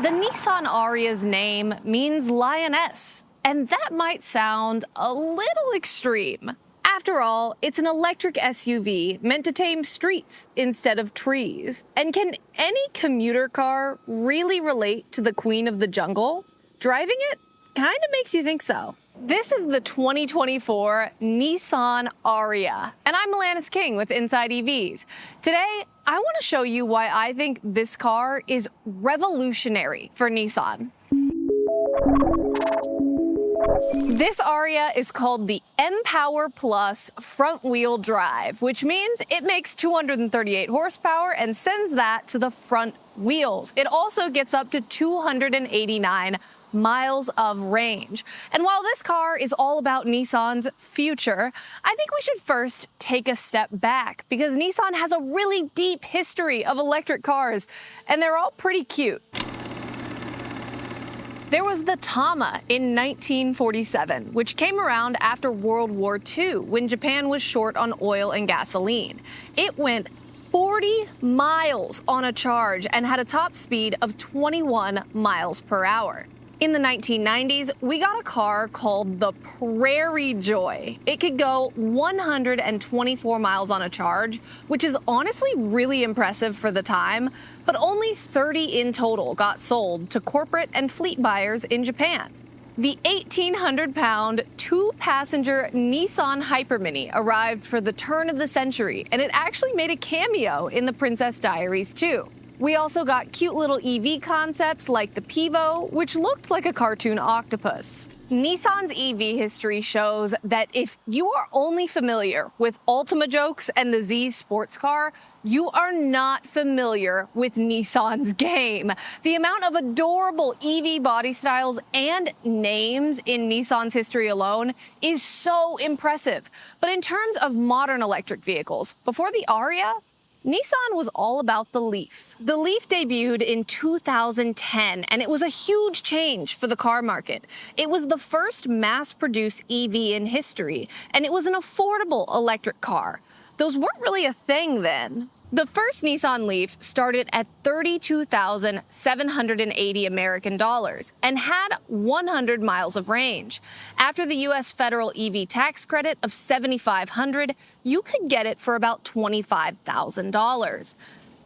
The Nissan Ariya's name means lioness, and that might sound a little extreme. After all, it's an electric SUV meant to tame streets instead of trees. And can any commuter car really relate to the queen of the jungle? Driving it kind of makes you think so. This is the 2024 Nissan Ariya, and I'm Alanis King with Inside EVs. Today, I want to show you why I think this car is revolutionary for Nissan. This Ariya is called the Empower Front-Wheel Drive, which means it makes 238 horsepower and sends that to the front wheels. It also gets up to 289 miles of range. And while this car is all about Nissan's future, I think we should first take a step back because Nissan has a really deep history of electric cars, and they're all pretty cute. There was the Tama in 1947, which came around after World War II when Japan was short on oil and gasoline. It went 40 miles on a charge and had a top speed of 21 miles per hour. In the 1990s, we got a car called the Prairie Joy. It could go 124 miles on a charge, which is honestly really impressive for the time, but only 30 in total got sold to corporate and fleet buyers in Japan. The 1,800-pound, two-passenger Nissan Hypermini arrived for the turn of the century, and it actually made a cameo in The Princess Diaries, too. We also got cute little EV concepts like the Pivo, which looked like a cartoon octopus. Nissan's EV history shows that if you are only familiar with Ultima jokes and the Z sports car, you are not familiar with Nissan's game. The amount of adorable EV body styles and names in Nissan's history alone is so impressive. But in terms of modern electric vehicles, before the Ariya, Nissan was all about the Leaf. The Leaf debuted in 2010, and it was a huge change for the car market. It was the first mass-produced EV in history, and it was an affordable electric car. Those weren't really a thing then. The first Nissan Leaf started at $32,780 American dollars and had 100 miles of range. After the U.S. federal EV tax credit of $7,500, you could get it for about $25,000.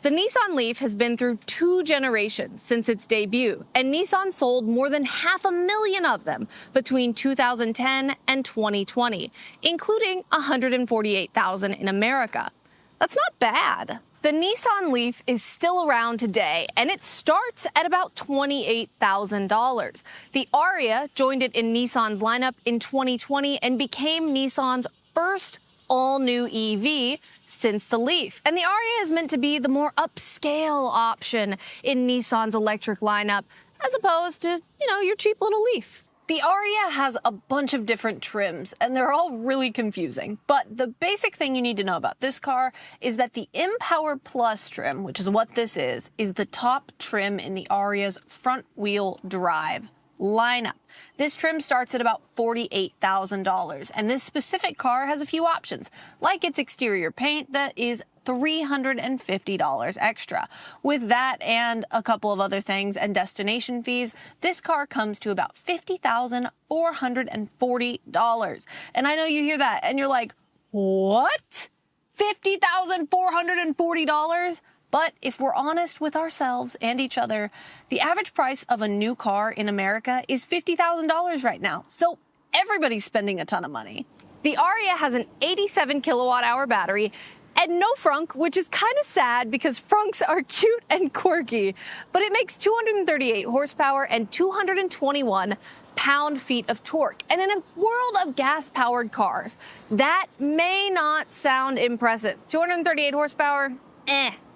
The Nissan Leaf has been through 2 generations since its debut, and Nissan sold more than 500,000 of them between 2010 and 2020, including 148,000 in America. That's not bad. The Nissan Leaf is still around today, and it starts at about $28,000. The Ariya joined it in Nissan's lineup in 2020 and became Nissan's first all-new EV since the Leaf. And the Ariya is meant to be the more upscale option in Nissan's electric lineup, as opposed to, your cheap little Leaf. The Ariya has a bunch of different trims, and they're all really confusing. But the basic thing you need to know about this car is that the Empower Plus trim, which is what this is the top trim in the Ariya's front-wheel drive lineup. This trim starts at about $48,000, and this specific car has a few options, like its exterior paint that is $350 extra. With that and a couple of other things and destination fees, this car comes to about $50,440. And I know you hear that and you're like, what? $50,440? But if we're honest with ourselves and each other, the average price of a new car in America is $50,000 right now. So everybody's spending a ton of money. The Ariya has an 87 kilowatt-hour battery and no frunk, which is kind of sad because frunks are cute and quirky. But it makes 238 horsepower and 221 pound-feet of torque. And in a world of gas-powered cars, that may not sound impressive. 238 horsepower?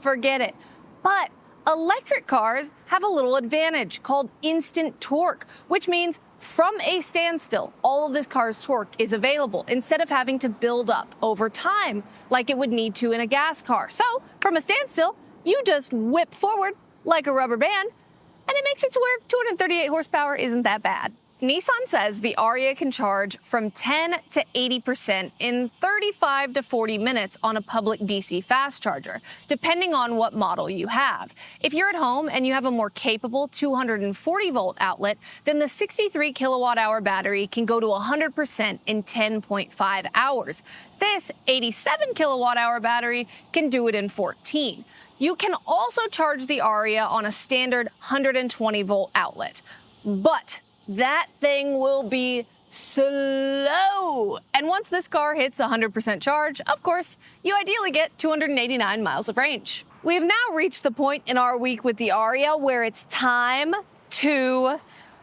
Forget it. But electric cars have a little advantage called instant torque, which means from a standstill, all of this car's torque is available instead of having to build up over time like it would need to in a gas car. So from a standstill, you just whip forward like a rubber band, and it makes it to where 238 horsepower isn't that bad. Nissan says the Ariya can charge from 10 to 80% in 35 to 40 minutes on a public DC fast charger, depending on what model you have. If you're at home and you have a more capable 240-volt outlet, then the 63 kilowatt-hour battery can go to 100% in 10.5 hours. This 87 kilowatt-hour battery can do it in 14. You can also charge the Ariya on a standard 120-volt outlet, but that thing will be slow. And once this car hits 100% charge, of course, you ideally get 289 miles of range. We have now reached the point in our week with the Ariya where it's time to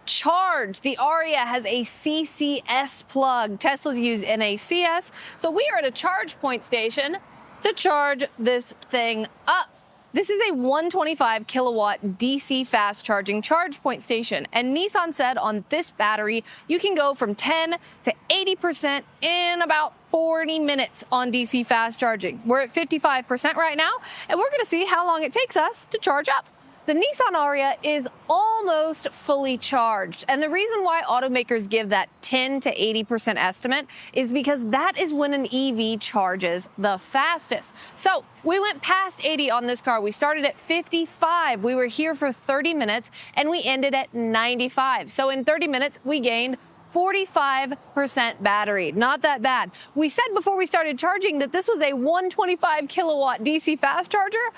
charge. The Ariya has a CCS plug. Teslas use NACS, so we are at a charge point station to charge this thing up. This is a 125 kilowatt DC fast charging charge point station, and Nissan said on this battery you can go from 10 to 80% in about 40 minutes on DC fast charging. We're at 55% right now, and we're going to see how long it takes us to charge up. The Nissan Ariya is almost fully charged, and the reason why automakers give that 10 to 80% estimate is because that is when an EV charges the fastest. So we went past 80 on this car. We started at 55. We were here for 30 minutes, and we ended at 95. So in 30 minutes, we gained 45% battery. Not that bad. We said before we started charging that this was a 125 kilowatt DC fast charger.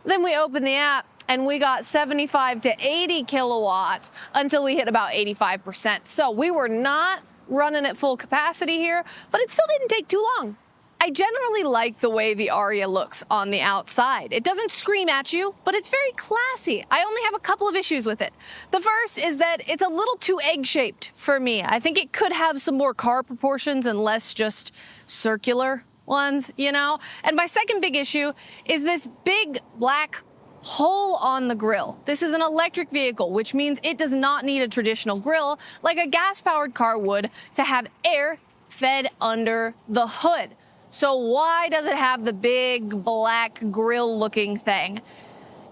Then we opened the app, and we got 75 to 80 kilowatts until we hit about 85%. So we were not running at full capacity here, but it still didn't take too long. I generally like the way the Ariya looks on the outside. It doesn't scream at you, but it's very classy. I only have a couple of issues with it. The first is that it's a little too egg-shaped for me. I think it could have some more car proportions and less just circular ones, you know? And my second big issue is this big black hole on the grille. This is an electric vehicle, which means it does not need a traditional grille like a gas-powered car would to have air fed under the hood. So why does it have the big black grille-looking thing?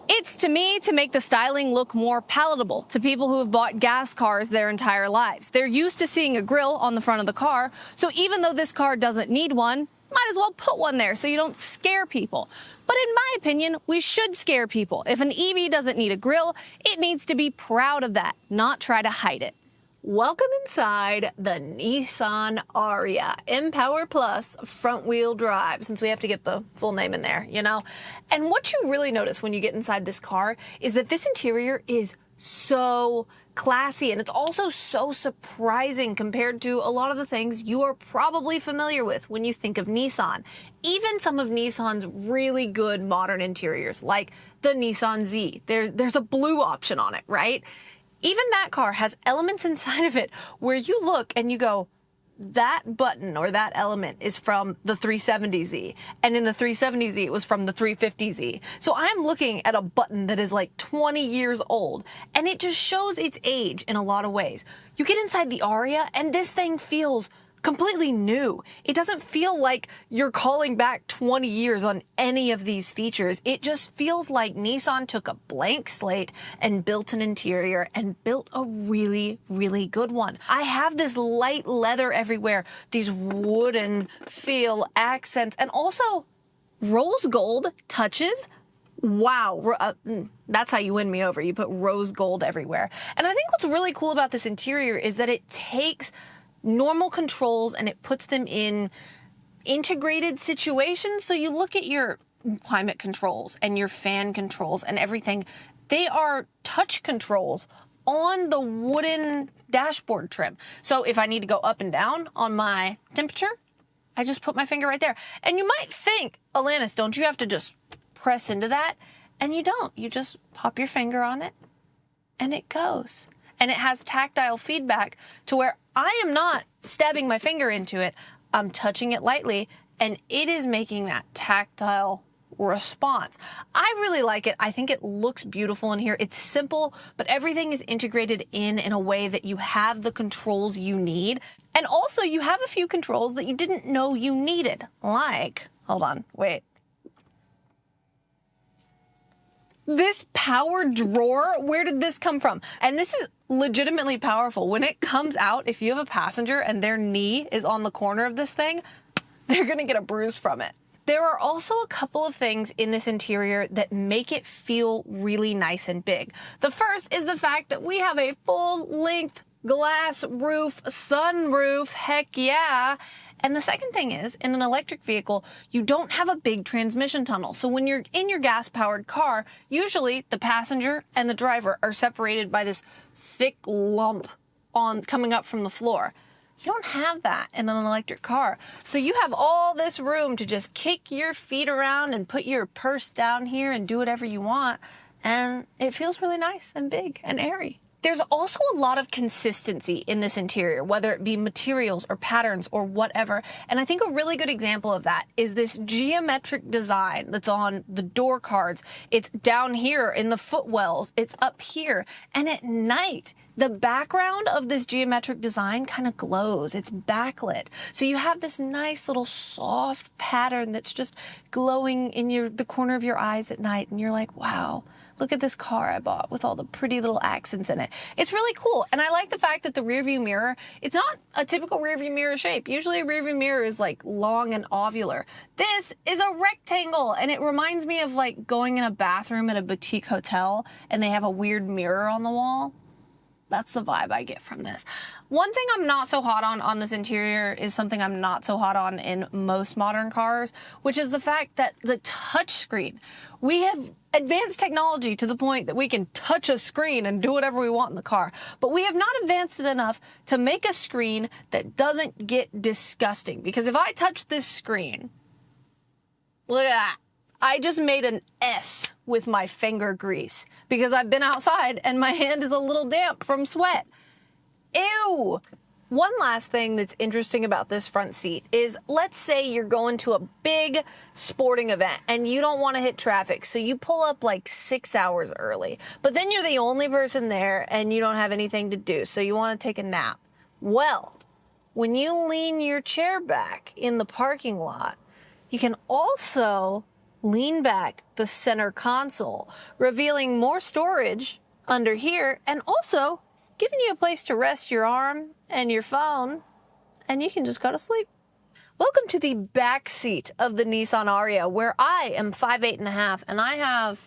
It's, to me, to make the styling look more palatable to people who have bought gas cars their entire lives. They're used to seeing a grille on the front of the car, so even though this car doesn't need one, might as well put one there so you don't scare people. But in my opinion, we should scare people. If an EV doesn't need a grille, it needs to be proud of that, not try to hide it. Welcome inside the Nissan Ariya Empower Plus Front-Wheel Drive, since we have to get the full name in there, you know? And what you really notice when you get inside this car is that this interior is so classy, and it's also so surprising compared to a lot of the things you are probably familiar with when you think of Nissan. Even some of Nissan's really good modern interiors, like the Nissan Z. There's a blue option on it, right? Even that car has elements inside of it where you look and you go, that button or that element is from the 370Z, and in the 370Z it was from the 350Z. So I'm looking at a button that is like 20 years old, and it just shows its age in a lot of ways. You get inside the Ariya and this thing feels completely new. It doesn't feel like you're calling back 20 years on any of these features. It just feels like Nissan took a blank slate and built an interior and built a really, really good one. I have this light leather everywhere, these wooden feel accents, and also rose gold touches. Wow, that's how you win me over. You put rose gold everywhere. And I think what's really cool about this interior is that it takes normal controls and it puts them in integrated situations. So you look at your climate controls and your fan controls and everything. They are touch controls on the wooden dashboard trim. So if I need to go up and down on my temperature, I just put my finger right there. And you might think, Alanis, don't you have to just press into that? And you don't. You just pop your finger on it and it goes. And it has tactile feedback to where I am not stabbing my finger into it. I'm touching it lightly, and it is making that tactile response. I really like it. I think it looks beautiful in here. It's simple, but everything is integrated in a way that you have the controls you need. And also, you have a few controls that you didn't know you needed. Like, hold on, wait. This power drawer, where did this come from? And this is legitimately powerful. When it comes out, if you have a passenger and their knee is on the corner of this thing, they're gonna get a bruise from it. There are also a couple of things in this interior that make it feel really nice and big. The first is the fact that we have a full-length glass roof, sunroof, heck yeah. And the second thing is, in an electric vehicle, you don't have a big transmission tunnel. So when you're in your gas-powered car, usually the passenger and the driver are separated by this thick lump coming up from the floor. You don't have that in an electric car. So you have all this room to just kick your feet around and put your purse down here and do whatever you want. And it feels really nice and big and airy. There's also a lot of consistency in this interior, whether it be materials or patterns or whatever. And I think a really good example of that is this geometric design that's on the door cards. It's down here in the footwells. It's up here. And at night, the background of this geometric design kind of glows. It's backlit. So you have this nice little soft pattern that's just glowing in the corner of your eyes at night. And you're like, wow. Look at this car I bought with all the pretty little accents in it. It's really cool. And I like the fact that the rearview mirror, it's not a typical rearview mirror shape. Usually a rearview mirror is like long and ovular. This is a rectangle, and it reminds me of like going in a bathroom at a boutique hotel and they have a weird mirror on the wall. That's the vibe I get from this. One thing I'm not so hot on this interior is something I'm not so hot on in most modern cars, which is the fact that the touchscreen, we have advanced technology to the point that we can touch a screen and do whatever we want in the car. But we have not advanced it enough to make a screen that doesn't get disgusting. Because if I touch this screen, look at that. I just made an S with my finger grease because I've been outside and my hand is a little damp from sweat. Ew. One last thing that's interesting about this front seat is, let's say you're going to a big sporting event and you don't want to hit traffic, so you pull up like 6 hours early, but then you're the only person there and you don't have anything to do, so you want to take a nap. Well, when you lean your chair back in the parking lot, you can also lean back the center console, revealing more storage under here and also giving you a place to rest your arm and your phone, and you can just go to sleep. Welcome to the back seat of the Nissan Ariya, where I am 5'8.5", and I have,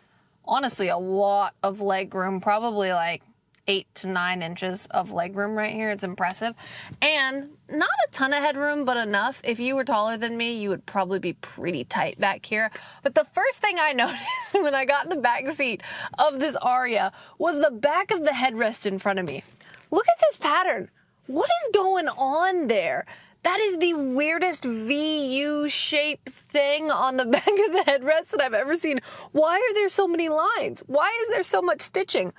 honestly, a lot of leg room, probably like 8 to 9 inches of legroom right here. It's impressive. And not a ton of headroom, but enough. If you were taller than me, you would probably be pretty tight back here. But the first thing I noticed when I got in the back seat of this Ariya was the back of the headrest in front of me. Look at this pattern. What is going on there? That is the weirdest VU shape thing on the back of the headrest that I've ever seen. Why are there so many lines? Why is there so much stitching?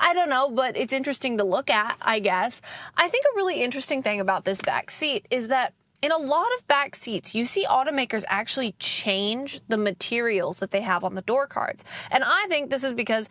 I don't know, but it's interesting to look at, I guess. I think a really interesting thing about this back seat is that in a lot of back seats, you see automakers actually change the materials that they have on the door cards. And I think this is because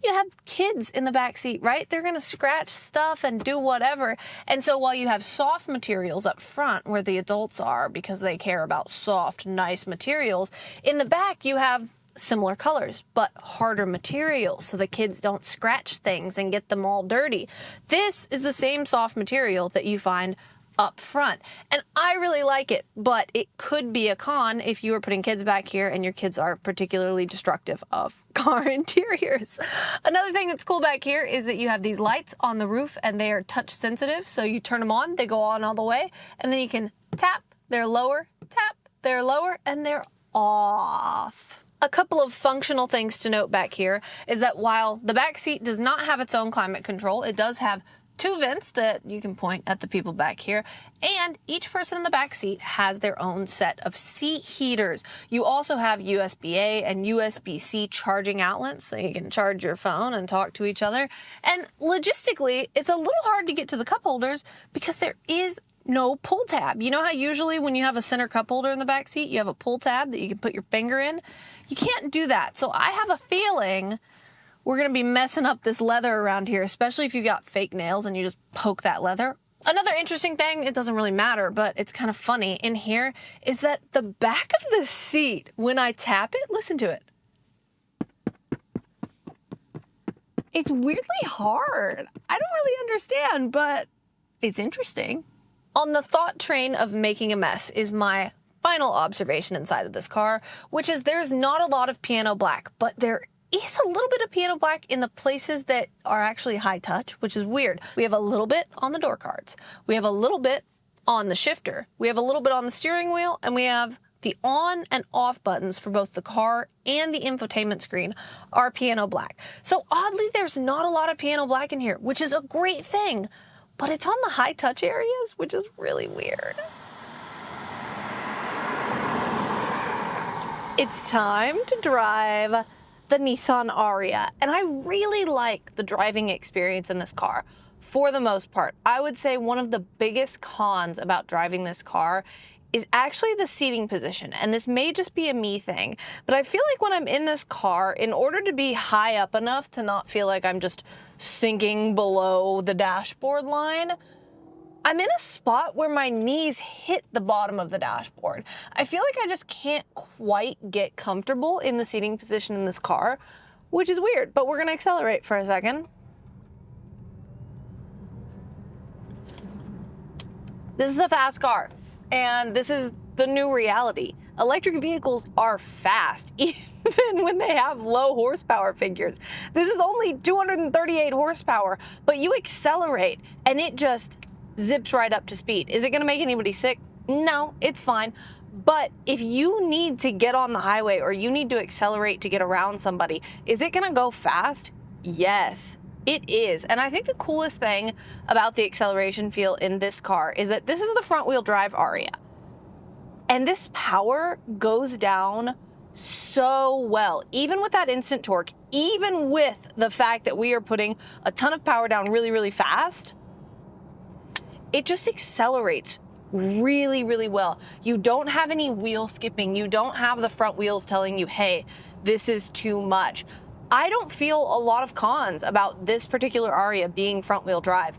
you have kids in the back seat, right? They're going to scratch stuff and do whatever. And so while you have soft materials up front where the adults are because they care about soft, nice materials, in the back you have similar colors, but harder materials so the kids don't scratch things and get them all dirty. This is the same soft material that you find up front, and I really like it, but it could be a con if you are putting kids back here and your kids are particularly destructive of car interiors. Another thing that's cool back here is that you have these lights on the roof and they are touch sensitive, so you turn them on, they go on all the way, and then you can tap, they're lower, tap, they're lower, and they're off. A couple of functional things to note back here is that while the back seat does not have its own climate control, it does have 2 vents that you can point at the people back here, and each person in the back seat has their own set of seat heaters. You also have USB-A and USB-C charging outlets, so you can charge your phone and talk to each other. And logistically, it's a little hard to get to the cup holders because there is no pull tab. You know how usually when you have a center cup holder in the back seat, you have a pull tab that you can put your finger in? You can't do that. So I have a feeling we're going to be messing up this leather around here, especially if you got fake nails and you just poke that leather. Another interesting thing, it doesn't really matter, but it's kind of funny in here, is that the back of the seat, when I tap it, listen to it. It's weirdly hard. I don't really understand, but it's interesting. On the thought train of making a mess is my final observation inside of this car, which is there's not a lot of piano black, but there is a little bit of piano black in the places that are actually high touch, which is weird. We have a little bit on the door cards. We have a little bit on the shifter. We have a little bit on the steering wheel, and we have the on and off buttons for both the car and the infotainment screen are piano black. So oddly, there's not a lot of piano black in here, which is a great thing, but it's on the high touch areas, which is really weird. It's time to drive the Nissan Ariya, and I really like the driving experience in this car for the most part. I would say one of the biggest cons about driving this car is actually the seating position, and this may just be a me thing, but I feel like when I'm in this car, in order to be high up enough to not feel like I'm just sinking below the dashboard line, I'm in a spot where my knees hit the bottom of the dashboard. I feel like I just can't quite get comfortable in the seating position in this car, which is weird, but we're gonna accelerate for a second. This is a fast car, and this is the new reality. Electric vehicles are fast, even when they have low horsepower figures. This is only 238 horsepower, but you accelerate and it just zips right up to speed. Is it gonna make anybody sick? No, it's fine. But if you need to get on the highway or you need to accelerate to get around somebody, is it gonna go fast? Yes, it is. And I think the coolest thing about the acceleration feel in this car is that this is the front-wheel drive Ariya. And this power goes down so well, even with that instant torque, even with the fact that we are putting a ton of power down really, really fast, it just accelerates really, really well. You don't have any wheel skipping. You don't have the front wheels telling you, hey, this is too much. I don't feel a lot of cons about this particular Ariya being front wheel drive.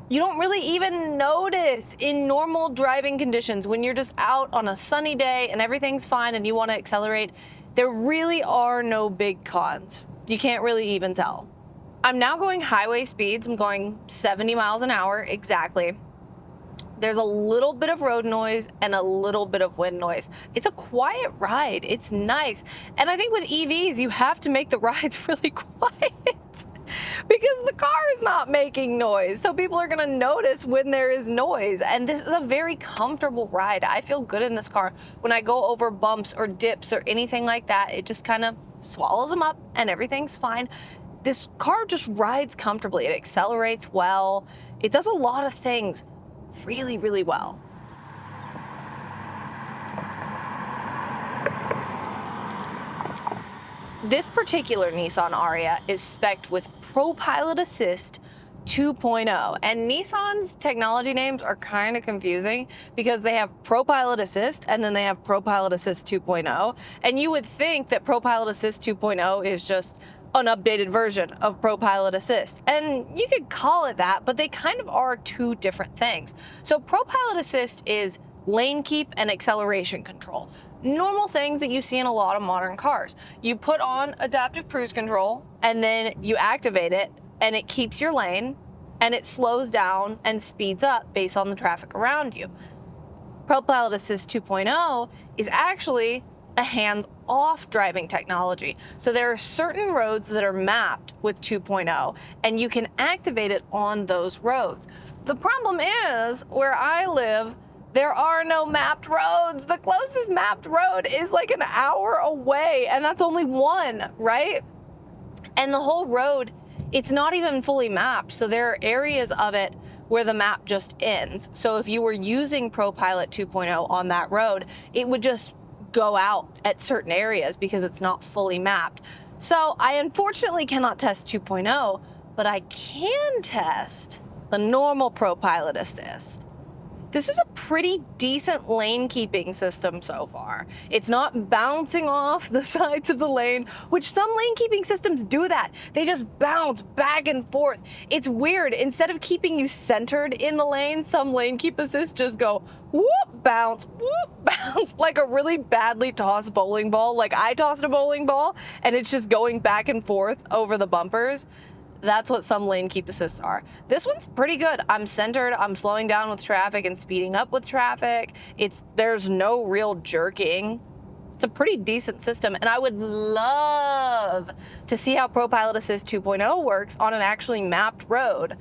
You don't really even notice in normal driving conditions when you're just out on a sunny day and everything's fine and you want to accelerate. There really are no big cons. You can't really even tell. I'm now going highway speeds. I'm going 70 miles an hour exactly. There's a little bit of road noise and a little bit of wind noise. It's a quiet ride. It's nice. And I think with EVs, you have to make the rides really quiet because the car is not making noise. So people are gonna notice when there is noise. And this is a very comfortable ride. I feel good in this car. When I go over bumps or dips or anything like that, it just kind of swallows them up and everything's fine. This car just rides comfortably. It accelerates well. It does a lot of things really, really well. This particular Nissan Ariya is spec'd with ProPilot Assist 2.0, and Nissan's technology names are kind of confusing because they have ProPilot Assist and then they have ProPilot Assist 2.0, and you would think that ProPilot Assist 2.0 is just an updated version of ProPilot Assist. And you could call it that, but they kind of are two different things. So ProPilot Assist is lane keep and acceleration control. Normal things that you see in a lot of modern cars. You put on adaptive cruise control and then you activate it and it keeps your lane and it slows down and speeds up based on the traffic around you. ProPilot Assist 2.0 is actually a hands-off driving technology. So there are certain roads that are mapped with 2.0 and you can activate it on those roads. The problem is, where I live, there are no mapped roads. The closest mapped road is like an hour away, and that's only one, right? And the whole road, it's not even fully mapped. So there are areas of it where the map just ends. So if you were using ProPilot 2.0 on that road, it would just go out at certain areas because it's not fully mapped. So I unfortunately cannot test 2.0, but I can test the normal ProPilot Assist. This is a pretty decent lane keeping system so far. It's not bouncing off the sides of the lane, which some lane keeping systems do that. They just bounce back and forth. It's weird. Instead of keeping you centered in the lane, some lane keep assists just go whoop, bounce, like a really badly tossed bowling ball. Like I tossed a bowling ball and it's just going back and forth over the bumpers. That's what some lane keep assists are. This one's pretty good. I'm centered, I'm slowing down with traffic and speeding up with traffic. There's no real jerking. It's a pretty decent system, and I would love to see how ProPilot Assist 2.0 works on an actually mapped road.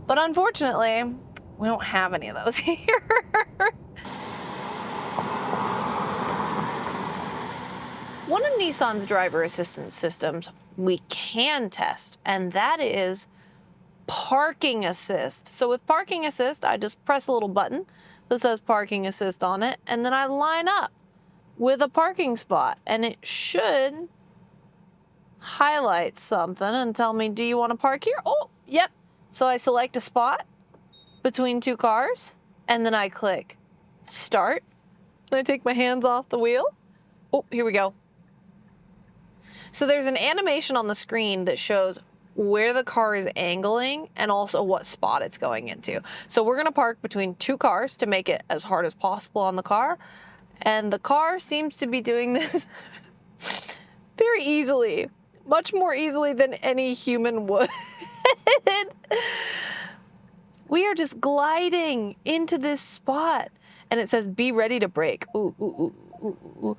But unfortunately, we don't have any of those here. One of Nissan's driver assistance systems we can test, and that is parking assist. So with parking assist, I just press a little button that says parking assist on it, and then I line up with a parking spot, and it should highlight something and tell me, do you want to park here? Oh, yep. So I select a spot between two cars, and then I click start, and I take my hands off the wheel. Oh, here we go. So there's an animation on the screen that shows where the car is angling and also what spot it's going into. So we're gonna park between two cars to make it as hard as possible on the car. And the car seems to be doing this very easily, much more easily than any human would. We are just gliding into this spot. And it says, be ready to brake. Ooh, ooh, ooh, ooh, ooh.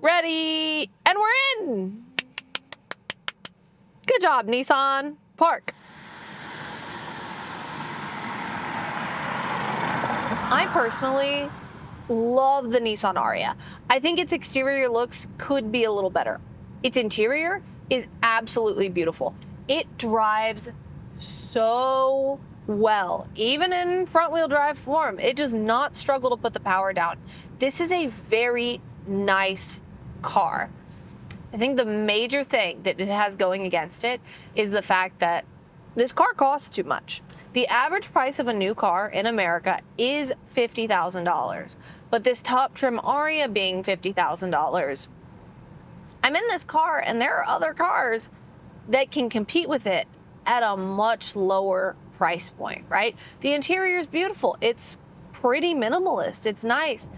Ready, and we're in. Good job, Nissan. Park. I personally love the Nissan Ariya. I think its exterior looks could be a little better. Its interior is absolutely beautiful. It drives so well. Even in front-wheel drive form, it does not struggle to put the power down. This is a very nice car. I think the major thing that it has going against it is the fact that this car costs too much. The average price of a new car in America is $50,000, but this top trim Ariya being $50,000, I'm in this car and there are other cars that can compete with it at a much lower price point, right? The interior is beautiful. It's pretty minimalist. It's nice.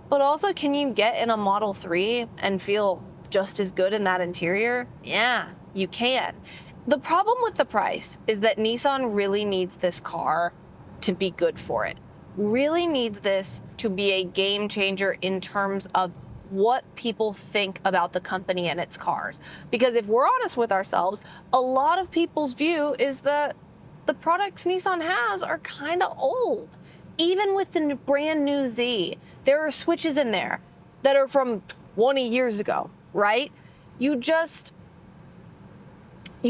But also, can you get in a Model 3 and feel just as good in that interior? Yeah, you can. The problem with the price is that Nissan really needs this car to be good for it. Really needs this to be a game changer in terms of what people think about the company and its cars. Because if we're honest with ourselves, a lot of people's view is that the products Nissan has are kind of old. Even with the brand new Z, there are switches in there that are from 20 years ago, right? You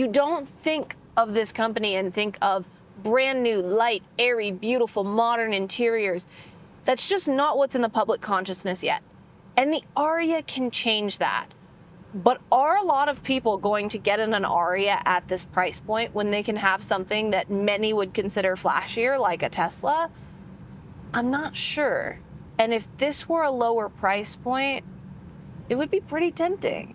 don't think of this company and think of brand new, light, airy, beautiful, modern interiors. That's just not what's in the public consciousness yet. And the Ariya can change that. But are a lot of people going to get in an Ariya at this price point when they can have something that many would consider flashier, like a Tesla? I'm not sure. And if this were a lower price point, it would be pretty tempting.